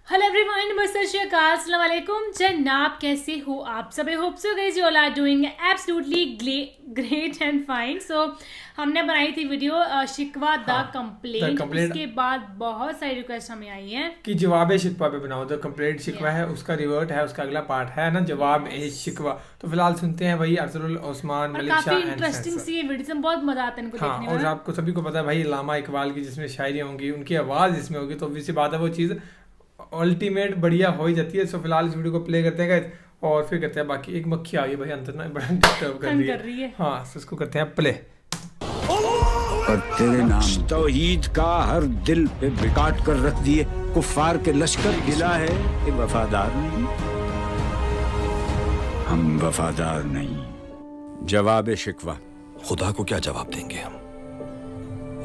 Hello everyone, अस्सलाम वालेकुम जनाब, कैसे हो आप सब? I hope so guys you all are doing absolutely great and fine. So हमने बनाई थी वीडियो शिकवा द कंप्लेंट. उसके बाद बहुत सारी रिक्वेस्ट हमें आई हैं कि जवाब शिकवा पे बनाओ. द कंप्लेंट शिकवा है, उसका रिवर्ट है, उसका अगला पार्ट है ना जवाब शिकवा. तो फिलहाल सुनते हैं भाई अरसलुल ओस्मान मलिक शाह. काफी इंटरेस्टिंग सी विडियो में बहुत मजा आता है इनको देखने में. और आपको सभी को पता है भाई अल्लामा इकबाल की जिसमें शायरी होंगी, उनकी आवाज़ जिसमें होगी, तो ऑब्वियसली बात है वो चीज़ अल्टीमेट बढ़िया हो ही जाती है. सो फिलहाल इस वीडियो को प्ले करते हैं और फिर करते हैं बाकी. एक मक्खी आ गई भाई अंदर ना, बड़ा डिस्टर्ब कर रही है. हाँ, तो इसको करते हैं प्ले. और तेरे नाम तौहीद का हर दिल पे बिकाट कर रख दिए कुफ्फार के लश्कर. गिला है कि वफादार नहीं, हम वफादार नहीं. जवाब शिकवा. खुदा को क्या जवाब देंगे हम?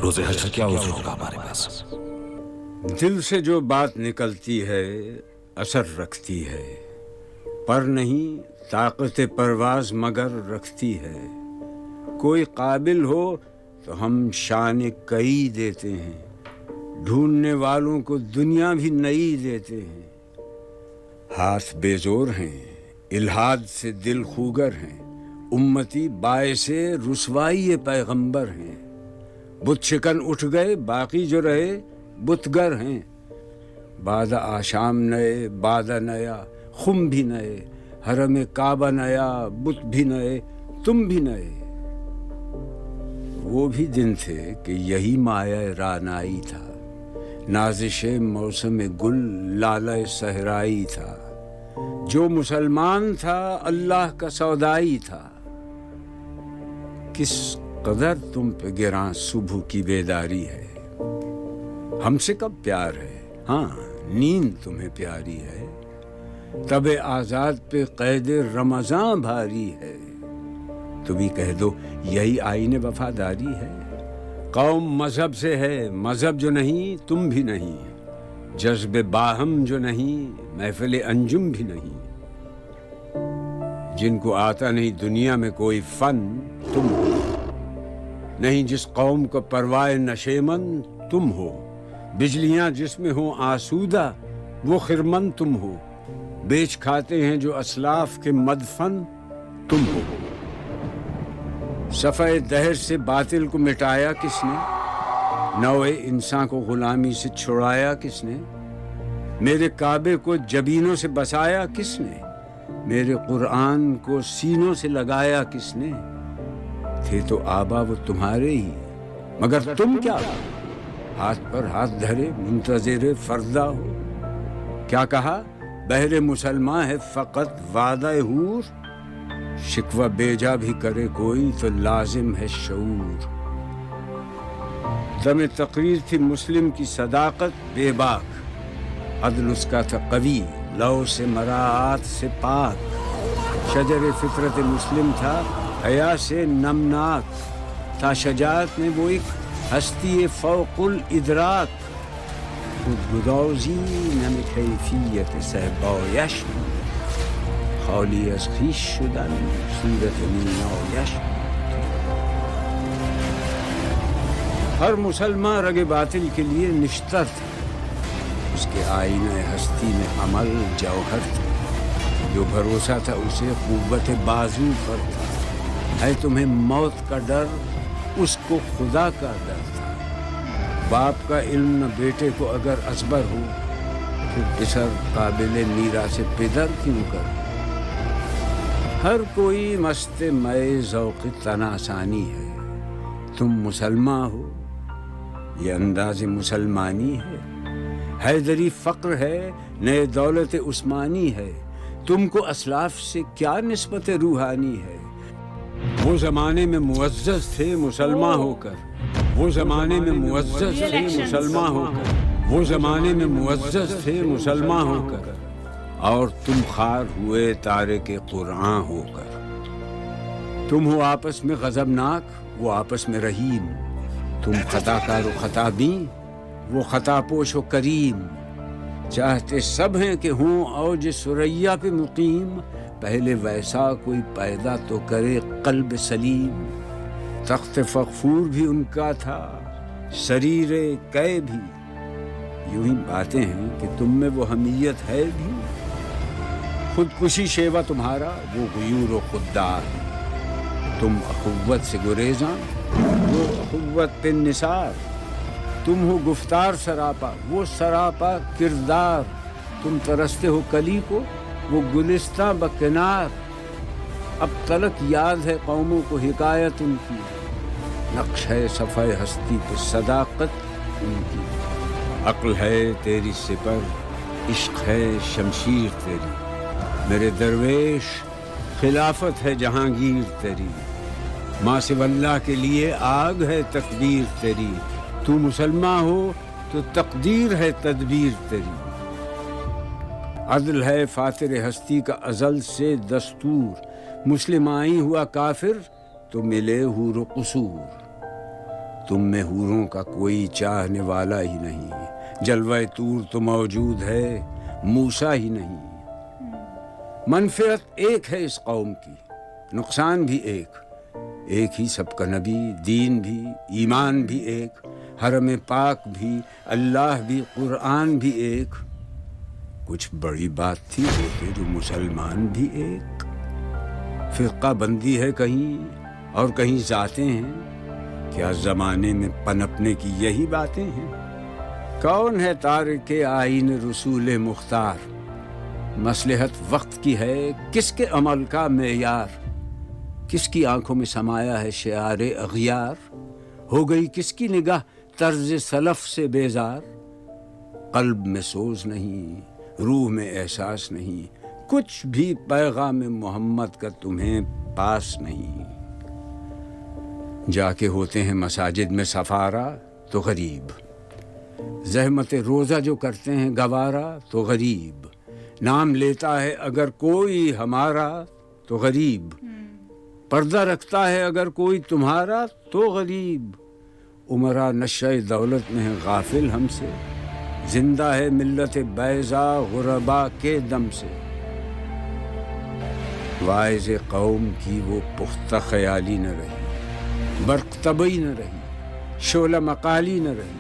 रोज़े हश्र क्या उज़्र होगा हमारे पास? दिल से जो बात निकलती है असर रखती है, पर नहीं ताकत परवाज मगर रखती है. कोई काबिल हो तो हम शान कई देते हैं, ढूंढने वालों को दुनिया भी नई देते हैं. हाथ बेजोर हैं, इल्हाद से दिल खूगर हैं, उम्मती बायसे रुसवाई पैगंबर हैं. बुत शिकन उठ गए, बाकी जो रहे बुतगर हैं. बादा आशाम नए, बादा नया, खुम भी नए, हरम काबा नया, बुत भी नए, तुम भी नए. वो भी दिन थे कि यही माया रानाई था, नाजिश मौसम गुल लाला सहराई था. जो मुसलमान था अल्लाह का सौदाई था. किस कदर तुम पे गिरां सुबह की बेदारी है. हमसे कब प्यार है, हाँ नींद तुम्हें प्यारी है. तबे आजाद पे कैद रमजान भारी है. तुम ही कह दो यही आईने वफादारी है. कौम मजहब से है, मजहब जो नहीं तुम भी नहीं. जज्बे बाहम जो नहीं, महफिल अंजुम भी नहीं. जिनको आता नहीं दुनिया में कोई फन तुम हो नहीं. जिस कौम को परवाए नशेमन तुम हो. बिजलियां जिसमें हो आसूदा वो खिरमन तुम हो. बेच खाते हैं जो असलाफ के मदफन तुम हो. सफ़े दहर से बातिल को मिटाया किसने, नौए इंसान को गुलामी से छुड़ाया किसने. मेरे काबे को जबीनों से बसाया किसने, मेरे कुरान को सीनों से लगाया किसने. थे तो आबा वो तुम्हारे ही, मगर तुम क्या हाथ पर हाथ धरे मुंतज़िर फरदा हो. क्या कहा बहरे मुसलमान है फ़कत वादा हूर. शिकवा बेजा भी करे कोई तो लाजिम है शऊर. दम तकरीर थी मुस्लिम की सदाकत बेबाक, अदल उसका था कवी लौ से मराआत से पाक. शजर फितरत मुस्लिम था हया से नमनाक, था शजात में वो एक हस्ती फौकुल इदराक. गुदगुदाज़ी नम कैफियत सहबायश, खाली از خویش شدن صورت نیایش. ہر مسلمان رگ باطل کے لیے نشتر تھا, اس کے آئینہ ہستی میں عمل جوہر تھا. جو بھروسہ تھا اسے قوت بازو پر تھا. ہے تمہیں موت کا ڈر, اس کو خدا کا ڈر تھا. باپ کا علم نہ بیٹے کو اگر ازبر ہو, پھر پسر قابل نیرا سے پدر کیوں کر. ہر کوئی مست مئے ذوق تناسانی ہے. تم مسلمان ہو یہ انداز مسلمانی ہے. حیدری فقر ہے نئے دولت عثمانی ہے. تم کو اسلاف سے کیا نسبت روحانی ہے. وہ زمانے میں معزز تھے مسلمان ہو کر, وہ زمانے میں معزز تھے مسلمان ہو کر, وہ زمانے میں معزز تھے مسلمان ہو کر. اور تم خار ہوئے تارے کے قرآن ہو کر. تم ہو آپس میں غضبناک, وہ آپس میں رحیم. تم خطا کار و خطا بین, وہ خطا پوش و کریم. چاہتے سب ہیں کہ ہوں اوج سریا پہ مقیم, پہلے ویسا کوئی پیدا تو کرے قلب سلیم. تخت فغفور بھی ان کا تھا, سریر قے بھی, यूं ही बातें हैं कि तुम में वो हमीयत है भी। खुदकुशी शेवा तुम्हारा वो गुयूर खुददार, तुम अखुव्वत से गुरेज़ा वो अखुव्वत पे निसार। तुम हो गुफ्तार सरापा वो सरापा किरदार, तुम तरसते हो कली को वो गुलिस्तां बकिनार। अब तलक याद है कौमों को हिकायत उनकी, नक्श है सफ़े हस्ती पे सदाकत उनकी। अक्ल है तेरी सिपर, इश्क है शमशीर तेरी, मेरे दरवेश खिलाफत है जहांगीर तेरी। माँ से वल्लाह के लिए आग है तकदीर तेरी, तू मुसलमान हो तो तकदीर है तदबीर तेरी। अदल है फातिर हस्ती का अजल से दस्तूर, मुस्लिम आई हुआ काफिर तो मिले हूर कसूर। तुम में हूरों का कोई चाहने वाला ही नहीं, जलवा तूर तो मौजूद है मूसा ही नहीं। मनफियत एक है इस कौम की, नुकसान भी एक ही सबका नबी, दीन भी, ईमान भी एक, हरम पाक भी, अल्लाह भी, कुरान भी एक। कुछ बड़ी बात थी होते जो मुसलमान भी एक। फिरका बंदी है कहीं और कहीं जाते हैं, क्या जमाने में पनपने की यही बातें हैं। कौन है तारिक आईन रसूल मुख्तार, मसलहत वक्त की है किसके अमल का मेयार। किसकी आंखों में समाया है शिआर अगियार, हो गई किसकी निगाह तर्ज सलफ से बेजार। कल्ब में सोज नहीं, रूह में एहसास नहीं, कुछ भी पैगाम मोहम्मद का तुम्हें पास नहीं। जाके होते हैं मसाजिद में सफारा तो गरीब, ज़हमत रोज़ा जो करते हैं गवारा तो गरीब। नाम लेता है अगर कोई हमारा तो गरीब, पर्दा रखता है अगर कोई तुम्हारा तो गरीब। उमरा नशे दौलत में है गाफिल हमसे, जिंदा है मिल्लत बैज़ा गुरबा के दम से। वाइज़ कौम की वो पुख्ता ख्याली न रही, बर्क़ तबई न रही, शोला मकाली न रही,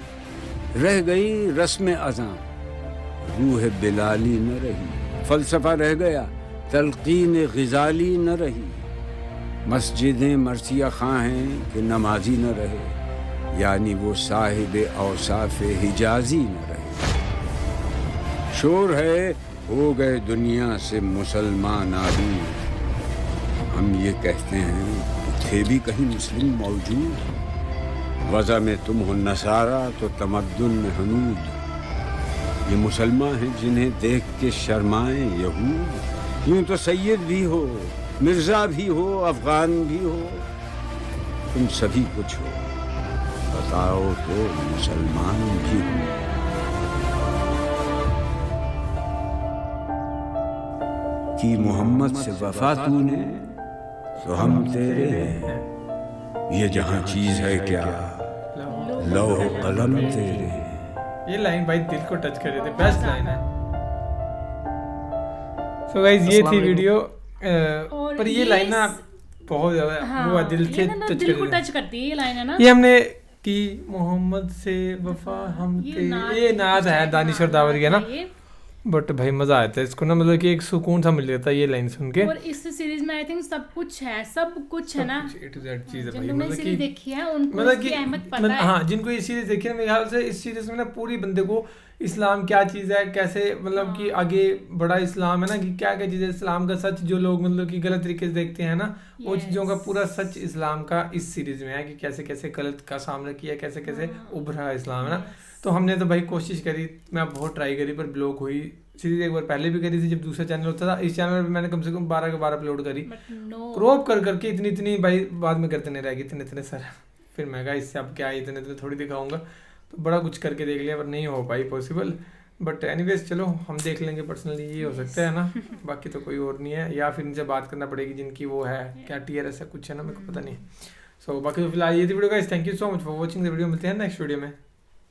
रह गई रस्म अज़ां, रूह बिलाली न रही। फ़लसफ़ा रह गया, तलक़ीन ग़िज़ाली न रही। मस्जिदें मरसिया खां हैं कि नमाजी न रहे, यानी वो साहिब औसाफ़ हिजाज़ी न रहे। शोर है हो गए दुनिया से मुसलमान आदमी, हम ये कहते हैं कि थे भी कहीं मुस्लिम मौजूद। वज़ा में तुम हो नसारा तो तमद्दुन में हनूद, ये मुसलमान हैं जिन्हें देख के शर्माएं यहूद। यूं तो सैयद भी हो, मिर्ज़ा भी हो, अफ़गान भी हो, तुम सभी कुछ हो, बताओ तो मुसलमान भी हो। कि मोहम्मद से वफा तूने तो हम तेरे हैं, ये जहां चीज है क्या लौह कलम तेरे हैं। ये लाइन भाई दिल को टच कर रही थी, बेस्ट लाइन है। सो गाइस ये थी वीडियो, पर ये लाइन ना बहुत ज्यादा वो दिल से टच करती है ये लाइन, है ना। ये हमने कि मोहम्मद से वफा हम ये नाज है दानिश और दावर की, है ना। बट भाई मजा आता है इसको ना, मतलब कि एक सुकून सा मिल जाता है ये लाइन सुन के। और इस सीरीज में आई थिंक सब कुछ है ना, A to Z चीज है भाई, मतलब कि देखी है उनको इसकी अहमियत पता है। हाँ, जिनको ये सीरीज देखी है मेरे ख्याल से इस सीरीज में ना पूरी बंदे को इस्लाम क्या चीज़ है, कैसे मतलब कि आगे बड़ा इस्लाम है ना, कि क्या क्या चीज़ें इस्लाम का सच जो लोग मतलब कि गलत तरीके से देखते हैं ना, वो चीज़ों का पूरा सच इस्लाम का इस सीरीज में है कि कैसे कैसे गलत का सामना किया, कैसे कैसे उभरा इस्लाम, है ना। तो हमने तो भाई कोशिश करी, मैं बहुत ट्राई करी, पर ब्लॉक हुई सीरीज। एक बार पहले भी करी थी जब दूसरा चैनल होता था, इस चैनल पे मैंने कम से कम 12 के 12 अपलोड करी, क्रॉप कर करके इतनी भाई बाद में करते नहीं रह गई इतने सर। फिर मैं कहा इससे अब क्या इतने थोड़ी दिखाऊंगा, तो बड़ा कुछ करके देख लिया पर नहीं हो पाई पॉसिबल। बट एनीवेज चलो हम देख लेंगे, पर्सनली ये हो सकता है ना, बाकी तो कोई और नहीं है, या फिर इनसे बात करना पड़ेगी जिनकी वो है क्या टीयर ऐसा कुछ है ना, मेरे को पता नहीं। सो बाकी तो फिलहाल ये थी video guys, thank you so much for watching the video, मिलते हैं नेक्स्ट वीडियो में।